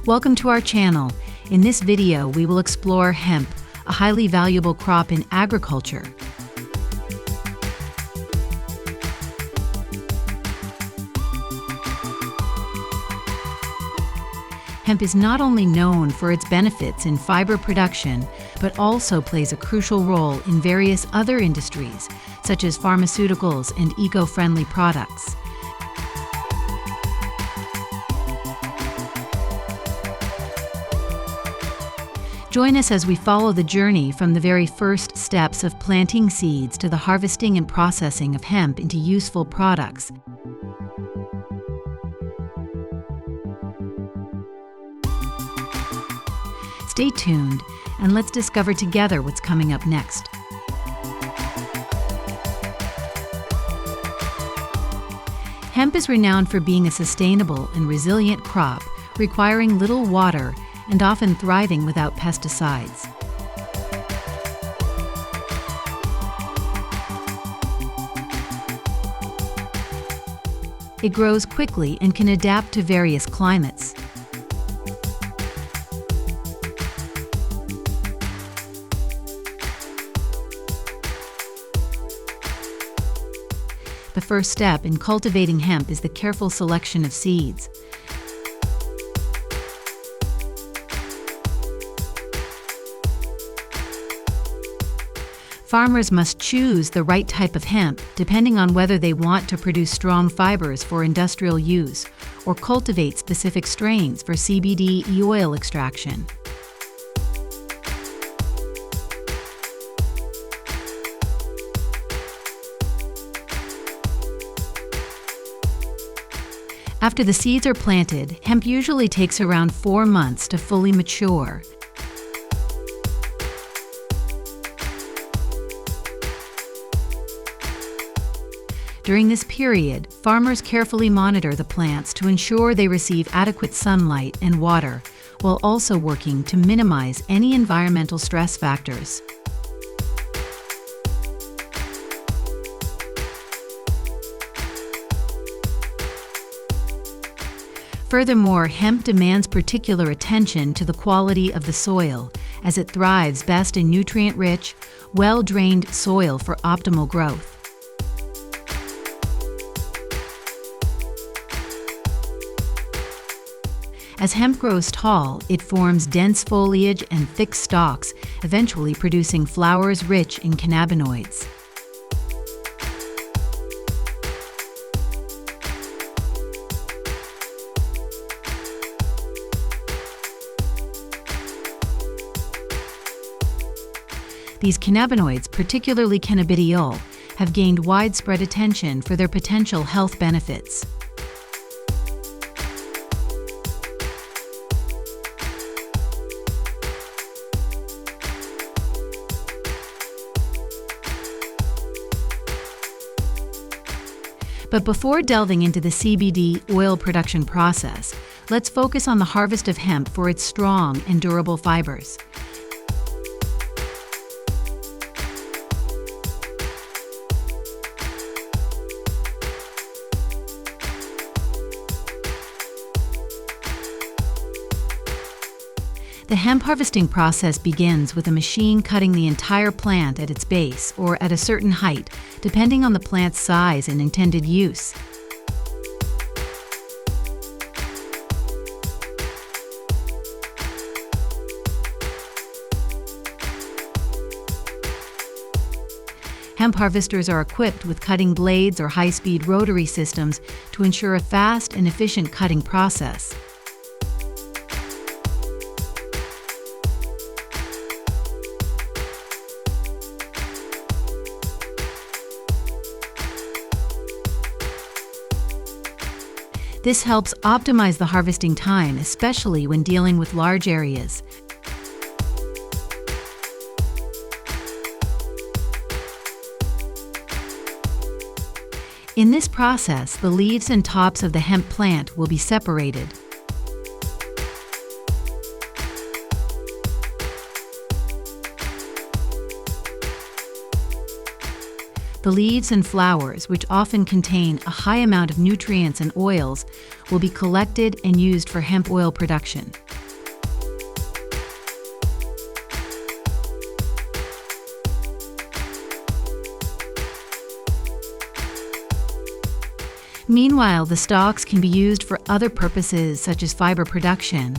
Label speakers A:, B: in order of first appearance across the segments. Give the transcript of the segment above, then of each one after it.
A: Welcome to our channel. In this video, we will explore hemp, a highly valuable crop in agriculture. Hemp is not only known for its benefits in fiber production, but also plays a crucial role in various other industries, such as pharmaceuticals and eco-friendly products. Join us as we follow the journey from the very first steps of planting seeds to the harvesting and processing of hemp into useful products. Stay tuned, and let's discover together what's coming up next. Hemp is renowned for being a sustainable and resilient crop, requiring little water and often thriving without pesticides. It grows quickly and can adapt to various climates. The first step in cultivating hemp is the careful selection of seeds. Farmers must choose the right type of hemp depending on whether they want to produce strong fibers for industrial use or cultivate specific strains for CBD oil extraction. After the seeds are planted, hemp usually takes around 4 months to fully mature. During this period, farmers carefully monitor the plants to ensure they receive adequate sunlight and water, while also working to minimize any environmental stress factors. Furthermore, hemp demands particular attention to the quality of the soil, as it thrives best in nutrient-rich, well-drained soil for optimal growth. As hemp grows tall, it forms dense foliage and thick stalks, eventually producing flowers rich in cannabinoids. These cannabinoids, particularly cannabidiol, have gained widespread attention for their potential health benefits. But before delving into the CBD oil production process, let's focus on the harvest of hemp for its strong and durable fibers. The hemp harvesting process begins with a machine cutting the entire plant at its base or at a certain height, depending on the plant's size and intended use. Hemp harvesters are equipped with cutting blades or high-speed rotary systems to ensure a fast and efficient cutting process. This helps optimize the harvesting time, especially when dealing with large areas. In this process, the leaves and tops of the hemp plant will be separated. The leaves and flowers, which often contain a high amount of nutrients and oils, will be collected and used for hemp oil production. Meanwhile, the stalks can be used for other purposes such as fiber production.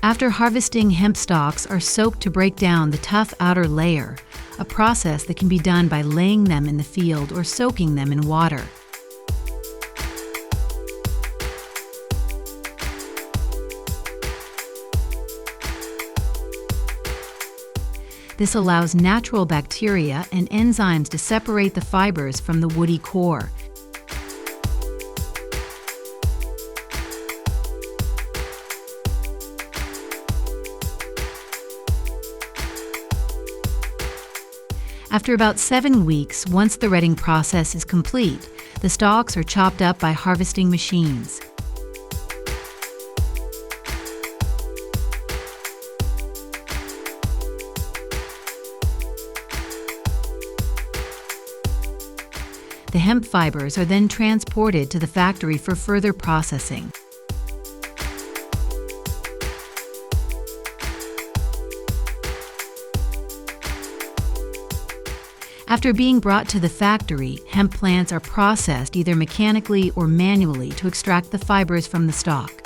A: After harvesting, hemp stalks are soaked to break down the tough outer layer, a process that can be done by laying them in the field or soaking them in water. This allows natural bacteria and enzymes to separate the fibers from the woody core. After about 7 weeks, once the retting process is complete, the stalks are chopped up by harvesting machines. The hemp fibers are then transported to the factory for further processing. After being brought to the factory, hemp plants are processed either mechanically or manually to extract the fibers from the stalk.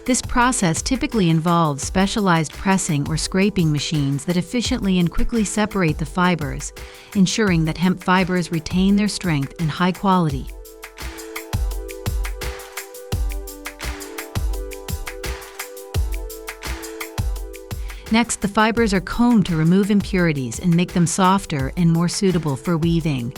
A: This process typically involves specialized pressing or scraping machines that efficiently and quickly separate the fibers, ensuring that hemp fibers retain their strength and high quality. Next, the fibers are combed to remove impurities and make them softer and more suitable for weaving.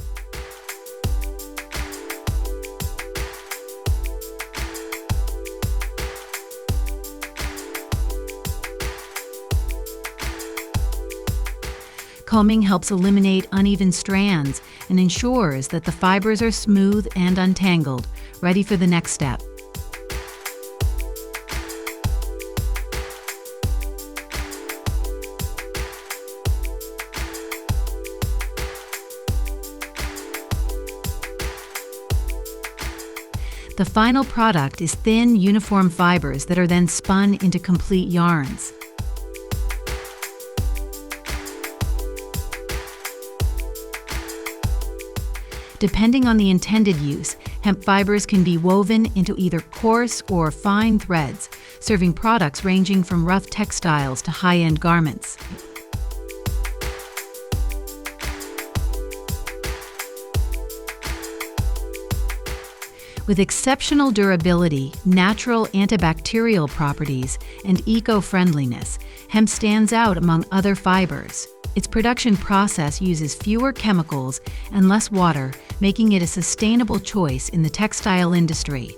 A: Combing helps eliminate uneven strands and ensures that the fibers are smooth and untangled, ready for the next step. The final product is thin, uniform fibers that are then spun into complete yarns. Depending on the intended use, hemp fibers can be woven into either coarse or fine threads, serving products ranging from rough textiles to high-end garments. With exceptional durability, natural antibacterial properties, and eco-friendliness, hemp stands out among other fibers. Its production process uses fewer chemicals and less water, making it a sustainable choice in the textile industry.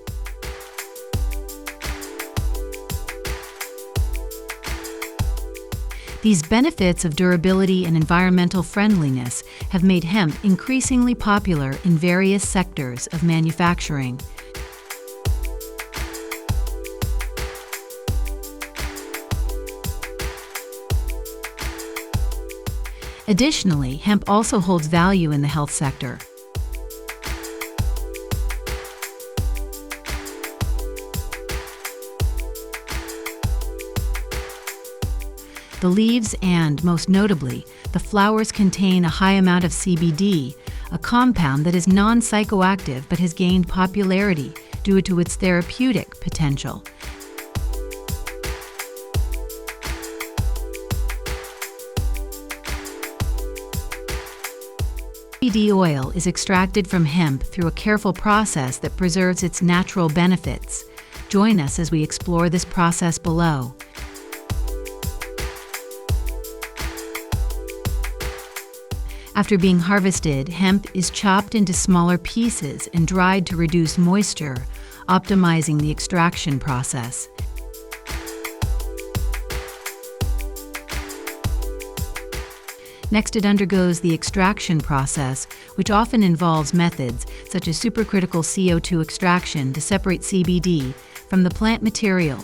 A: These benefits of durability and environmental friendliness have made hemp increasingly popular in various sectors of manufacturing. Additionally, hemp also holds value in the health sector. The leaves and, most notably, the flowers contain a high amount of CBD, a compound that is non-psychoactive but has gained popularity due to its therapeutic potential. CBD oil is extracted from hemp through a careful process that preserves its natural benefits. Join us as we explore this process below. After being harvested, hemp is chopped into smaller pieces and dried to reduce moisture, optimizing the extraction process. Next, it undergoes the extraction process, which often involves methods such as supercritical CO2 extraction to separate CBD from the plant material.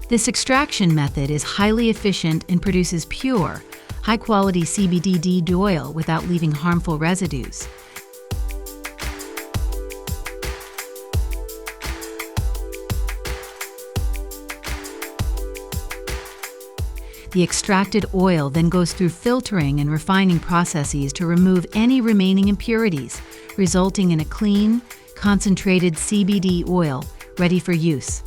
A: This extraction method is highly efficient and produces pure, high-quality CBD oil without leaving harmful residues. The extracted oil then goes through filtering and refining processes to remove any remaining impurities, resulting in a clean, concentrated CBD oil ready for use.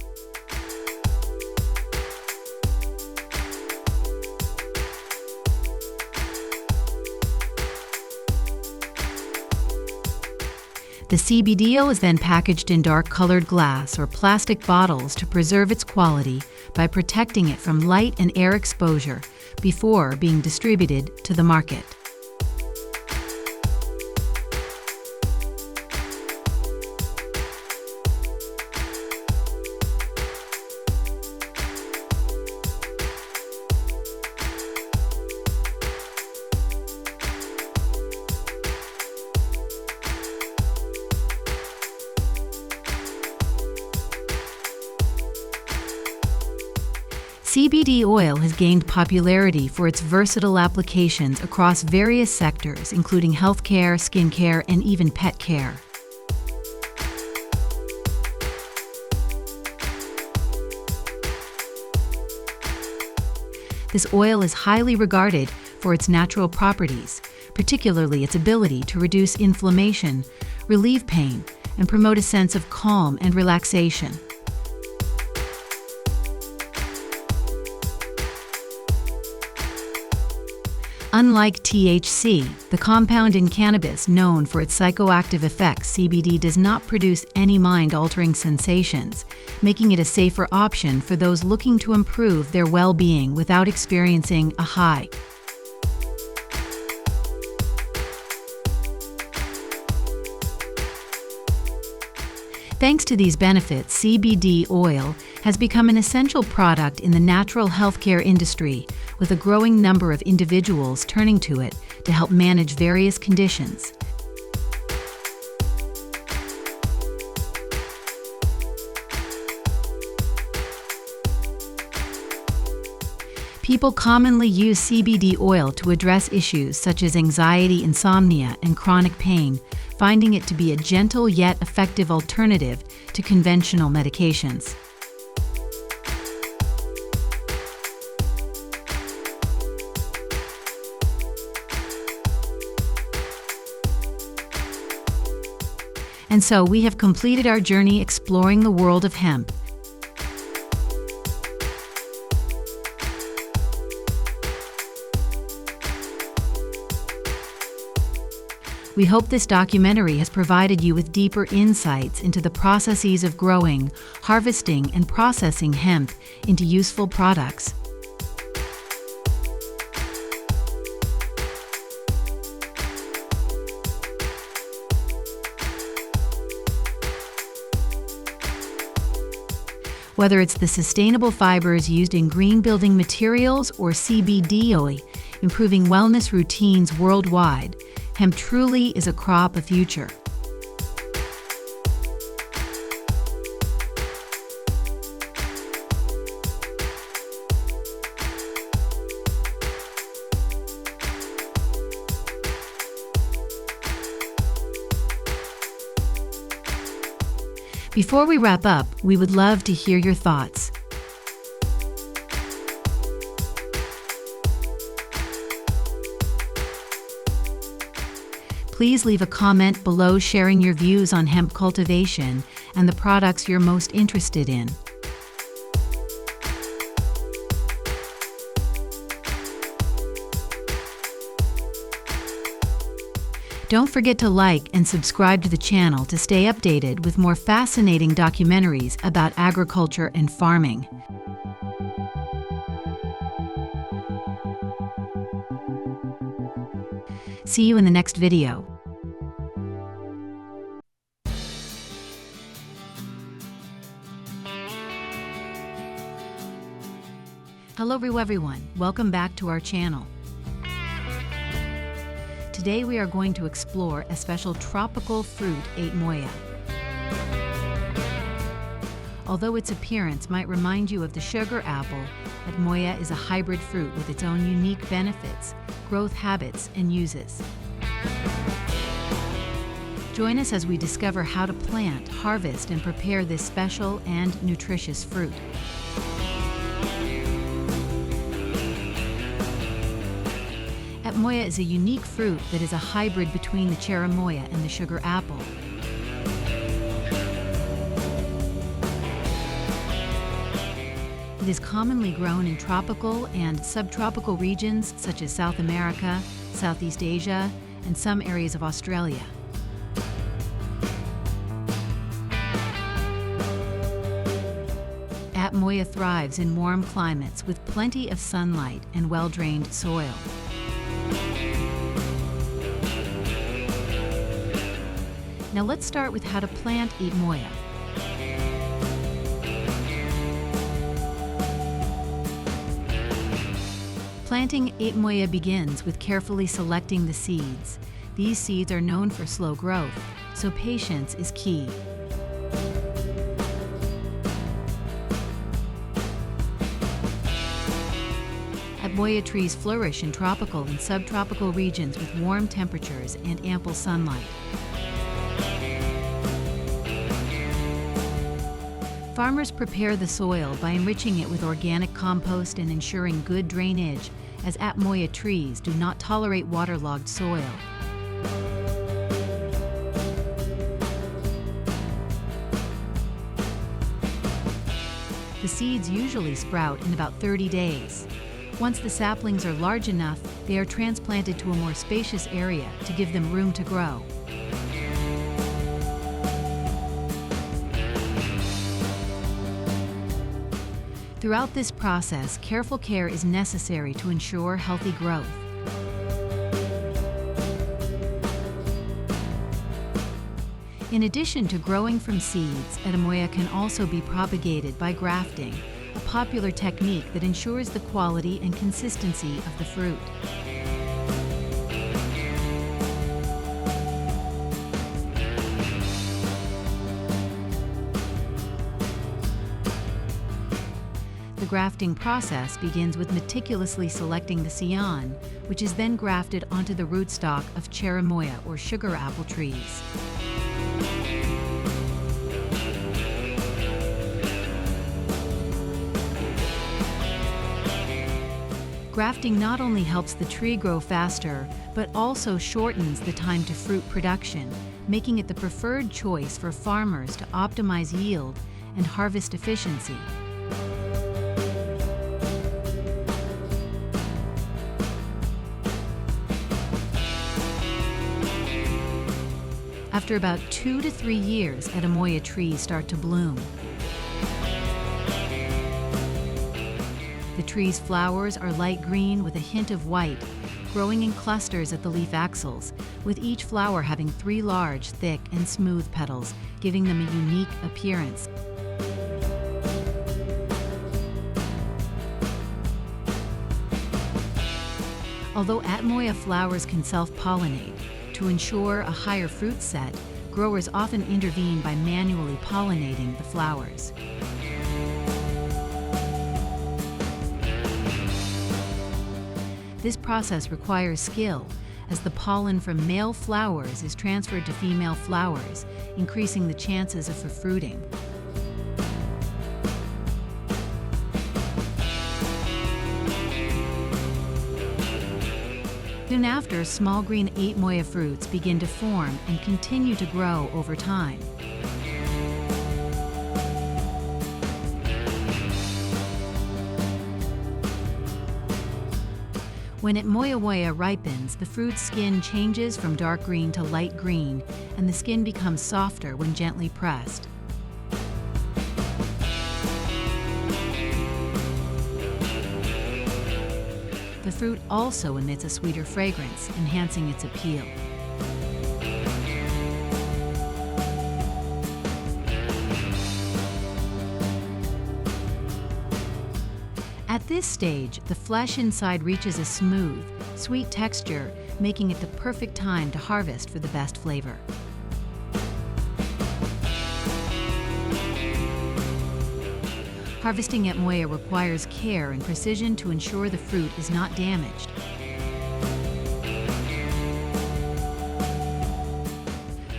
A: The CBD oil is then packaged in dark-colored glass or plastic bottles to preserve its quality by protecting it from light and air exposure before being distributed to the market. CBD oil has gained popularity for its versatile applications across various sectors, including healthcare, skincare, and even pet care. This oil is highly regarded for its natural properties, particularly its ability to reduce inflammation, relieve pain, and promote a sense of calm and relaxation. Unlike THC, the compound in cannabis known for its psychoactive effects, CBD does not produce any mind-altering sensations, making it a safer option for those looking to improve their well-being without experiencing a high. Thanks to these benefits, CBD oil has become an essential product in the natural healthcare industry, with a growing number of individuals turning to it to help manage various conditions. People commonly use CBD oil to address issues such as anxiety, insomnia, and chronic pain, finding it to be a gentle yet effective alternative to conventional medications. And so we have completed our journey exploring the world of hemp. We hope this documentary has provided you with deeper insights into the processes of growing, harvesting, and processing hemp into useful products. Whether it's the sustainable fibers used in green building materials or CBD oil, improving wellness routines worldwide, hemp truly is a crop of future. Before we wrap up, we would love to hear your thoughts. Please leave a comment below sharing your views on hemp cultivation and the products you're most interested in. Don't forget to like and subscribe to the channel to stay updated with more fascinating documentaries about agriculture and farming. See you in the next video. Hello everyone, welcome back to our channel. Today we are going to explore a special tropical fruit, atemoya. Although its appearance might remind you of the sugar apple, atemoya is a hybrid fruit with its own unique benefits, growth habits, and uses. Join us as we discover how to plant, harvest, and prepare this special and nutritious fruit. Atemoya is a unique fruit that is a hybrid between the cherimoya and the sugar apple. It is commonly grown in tropical and subtropical regions such as South America, Southeast Asia, and some areas of Australia. Atemoya thrives in warm climates with plenty of sunlight and well-drained soil. Now let's start with how to plant atemoya. Planting atemoya begins with carefully selecting the seeds. These seeds are known for slow growth, so patience is key. Atemoya trees flourish in tropical and subtropical regions with warm temperatures and ample sunlight. Farmers prepare the soil by enriching it with organic compost and ensuring good drainage, as atemoya trees do not tolerate waterlogged soil. The seeds usually sprout in about 30 days. Once the saplings are large enough, they are transplanted to a more spacious area to give them room to grow. Throughout this process, careful care is necessary to ensure healthy growth. In addition to growing from seeds, atemoya can also be propagated by grafting, a popular technique that ensures the quality and consistency of the fruit. The grafting process begins with meticulously selecting the scion, which is then grafted onto the rootstock of cherimoya or sugar apple trees. Grafting not only helps the tree grow faster, but also shortens the time to fruit production, making it the preferred choice for farmers to optimize yield and harvest efficiency. After about 2 to 3 years, atemoya trees start to bloom. The tree's flowers are light green with a hint of white, growing in clusters at the leaf axils, with each flower having 3 large, thick, and smooth petals, giving them a unique appearance. Although atemoya flowers can self-pollinate, to ensure a higher fruit set, growers often intervene by manually pollinating the flowers. This process requires skill, as the pollen from male flowers is transferred to female flowers, increasing the chances of fruiting. Soon after, small green atemoya fruits begin to form and continue to grow over time. When atemoya ripens, the fruit's skin changes from dark green to light green, and the skin becomes softer when gently pressed. The fruit also emits a sweeter fragrance, enhancing its appeal. At this stage, the flesh inside reaches a smooth, sweet texture, making it the perfect time to harvest for the best flavor. Harvesting atemoya requires care and precision to ensure the fruit is not damaged.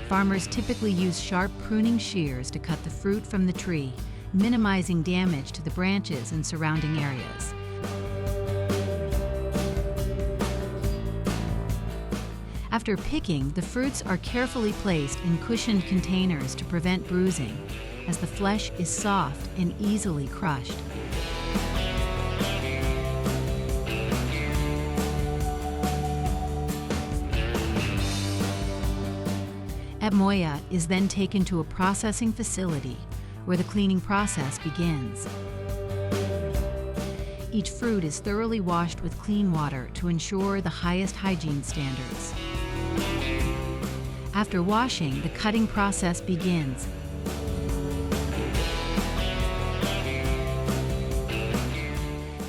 A: Farmers typically use sharp pruning shears to cut the fruit from the tree, minimizing damage to the branches and surrounding areas. After picking, the fruits are carefully placed in cushioned containers to prevent bruising, as the flesh is soft and easily crushed. Atemoya is then taken to a processing facility where the cleaning process begins. Each fruit is thoroughly washed with clean water to ensure the highest hygiene standards. After washing, the cutting process begins.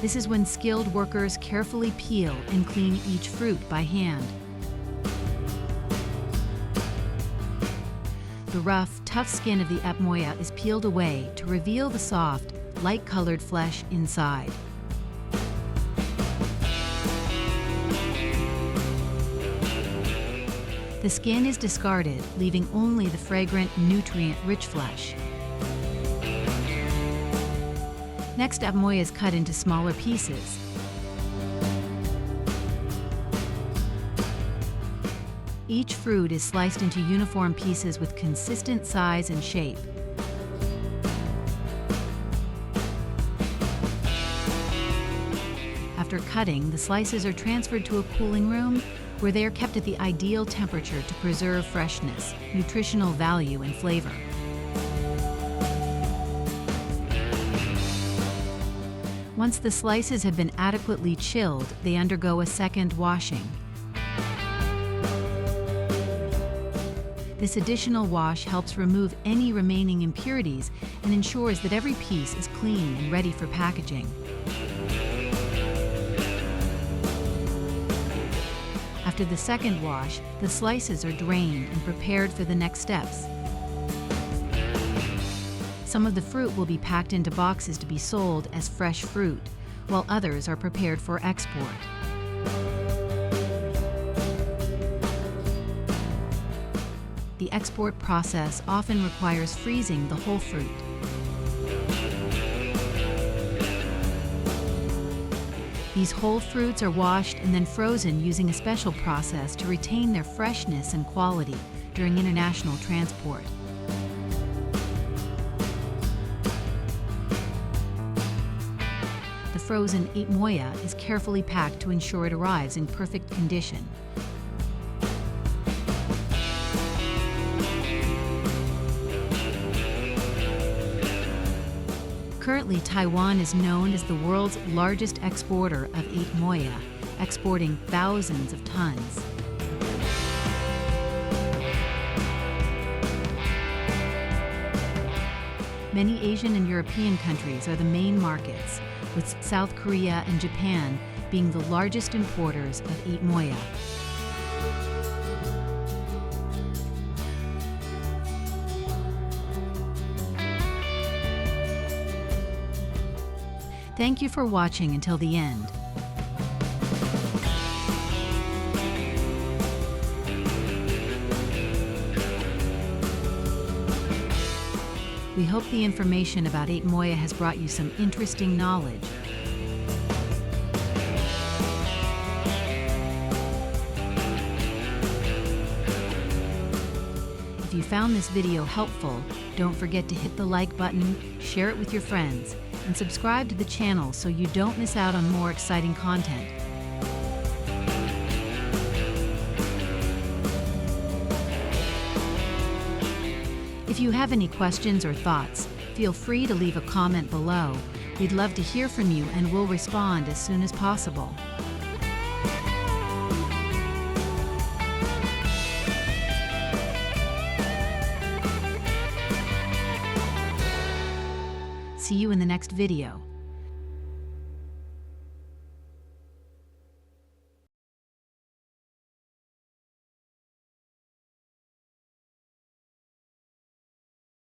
A: This is when skilled workers carefully peel and clean each fruit by hand. The rough, tough skin of the atemoya is peeled away to reveal the soft, light-colored flesh inside. The skin is discarded, leaving only the fragrant, nutrient-rich flesh. Next, atemoya is cut into smaller pieces. Each fruit is sliced into uniform pieces with consistent size and shape. After cutting, the slices are transferred to a cooling room where they are kept at the ideal temperature to preserve freshness, nutritional value, and flavor. Once the slices have been adequately chilled, they undergo a second washing. This additional wash helps remove any remaining impurities and ensures that every piece is clean and ready for packaging. After the second wash, the slices are drained and prepared for the next steps. Some of the fruit will be packed into boxes to be sold as fresh fruit, while others are prepared for export. The export process often requires freezing the whole fruit. These whole fruits are washed and then frozen using a special process to retain their freshness and quality during international transport. The frozen atemoya is carefully packed to ensure it arrives in perfect condition. Currently, Taiwan is known as the world's largest exporter of atemoya, exporting thousands of tons. Many Asian and European countries are the main markets, with South Korea and Japan being the largest importers of atemoya. Thank you for watching until the end. We hope the information about atemoya has brought you some interesting knowledge. If you found this video helpful, don't forget to hit the like button, share it with your friends, and subscribe to the channel so you don't miss out on more exciting content. If you have any questions or thoughts, feel free to leave a comment below. We'd love to hear from you and we'll respond as soon as possible. See you in the next video.